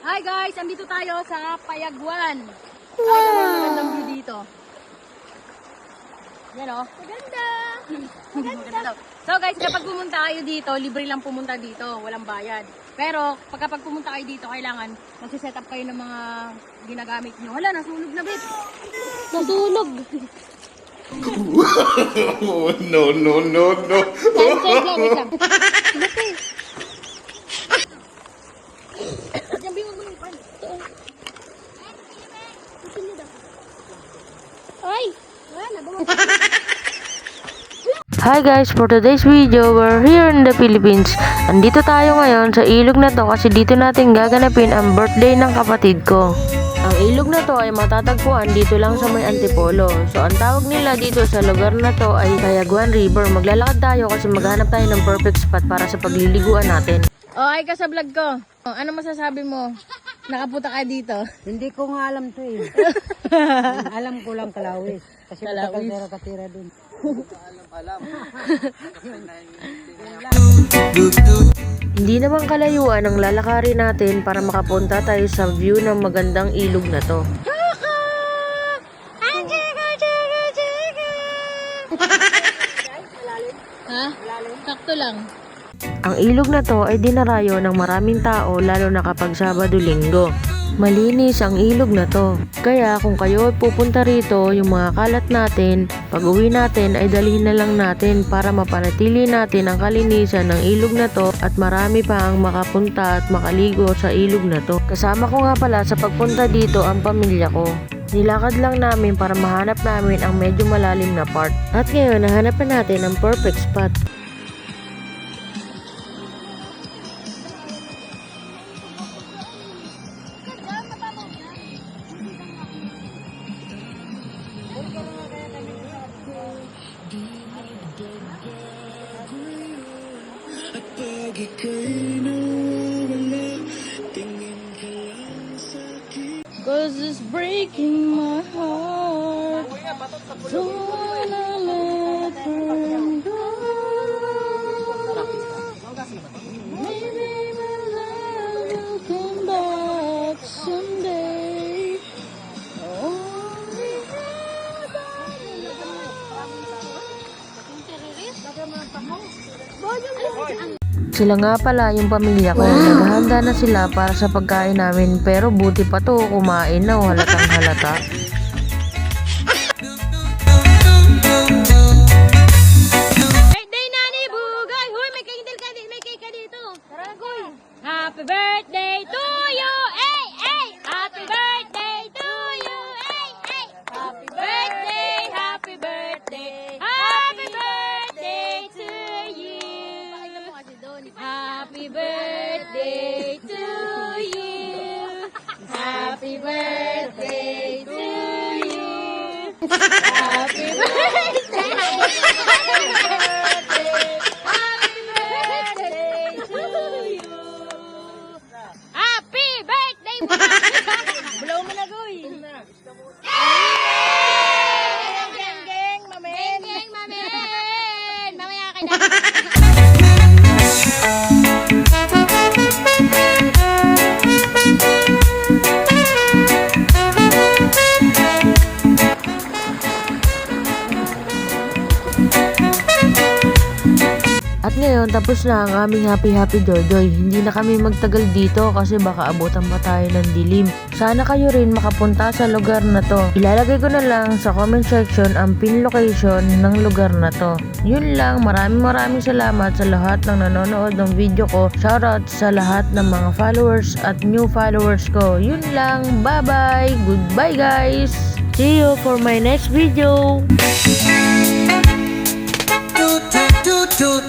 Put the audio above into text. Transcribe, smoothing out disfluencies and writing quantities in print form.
Hi guys, andito tayo sa Payagwan. Wow! Ay, magandang view dito. Yan o. Maganda! Maganda. So guys, kapag pumunta kayo dito, libre lang pumunta dito. Walang bayad. Pero kapag pumunta kayo dito, kailangan magsiset up kayo ng mga ginagamit nyo. Hala, nasunog na bit. Nasunog. Oh, no. Wait lang. Buti. Hi guys, for today's video, we're here in the Philippines. Andito tayo ngayon sa ilog na to kasi dito natin gaganapin ang birthday ng kapatid ko. Ang ilog na to ay matatagpuan dito lang sa may Antipolo. So ang tawag nila dito sa lugar na to ay Payagwan River. Maglalakad tayo kasi maghanap tayo ng perfect spot para sa pagliliguan natin. Ay ka sa vlog ko. Ano masasabi mo? Nakapunta ka dito. Hindi ko nga alam to eh. Alam ko lang Kalawis. Kasi matagal na nakatira dun. Hindi naman kalayuan ang lalakarin natin para makapunta tayo sa view ng magandang ilog na to. Ha? Sakto lang. Ang ilog na to ay dinarayo ng maraming tao lalo na kapag Sabado-Linggo. Malinis ang ilog na to. Kaya kung kayo ay pupunta rito, yung mga kalat natin, pag uwi natin ay dalhin na lang natin para mapanatili natin ang kalinisan ng ilog na to at marami pa ang makapunta at makaligo sa ilog na to. Kasama ko nga pala sa pagpunta dito ang pamilya ko. Nilakad lang namin para mahanap namin ang medyo malalim na part. At ngayon nahanapan natin ang perfect spot. Cause it's breaking my heart. Don't wanna let her go. Maybe my love will come back someday. Only Sila nga pala yung pamilya ko. Naghahanda na sila para sa pagkain namin pero buti pa to kumain na halatang halata. Birthday na ni Bugay! Huy, may cake ka dito! Tara, Goy! Happy birthday to you! Ay! Happy birthday to you! Ay! Happy birthday! Happy birthday! Happy birthday to you! Happy birthday to you! Happy birthday to you! Happy birthday! Happy birthday! Blow mo na, Goy! Geng, mamen! Geng, mamen! Mamaya ka na. At ngayon tapos na ang aming happy joy. Hindi na kami magtagal dito kasi baka abutan pa tayo ng dilim. Sana kayo rin makapunta sa lugar na to. Ilalagay ko na lang sa comment section ang pin location ng lugar na to. Yun lang, maraming salamat sa lahat ng nanonood ng video ko. Shoutout sa lahat ng mga followers at new followers ko. Yun lang, bye bye, goodbye guys. See you for my next video. Do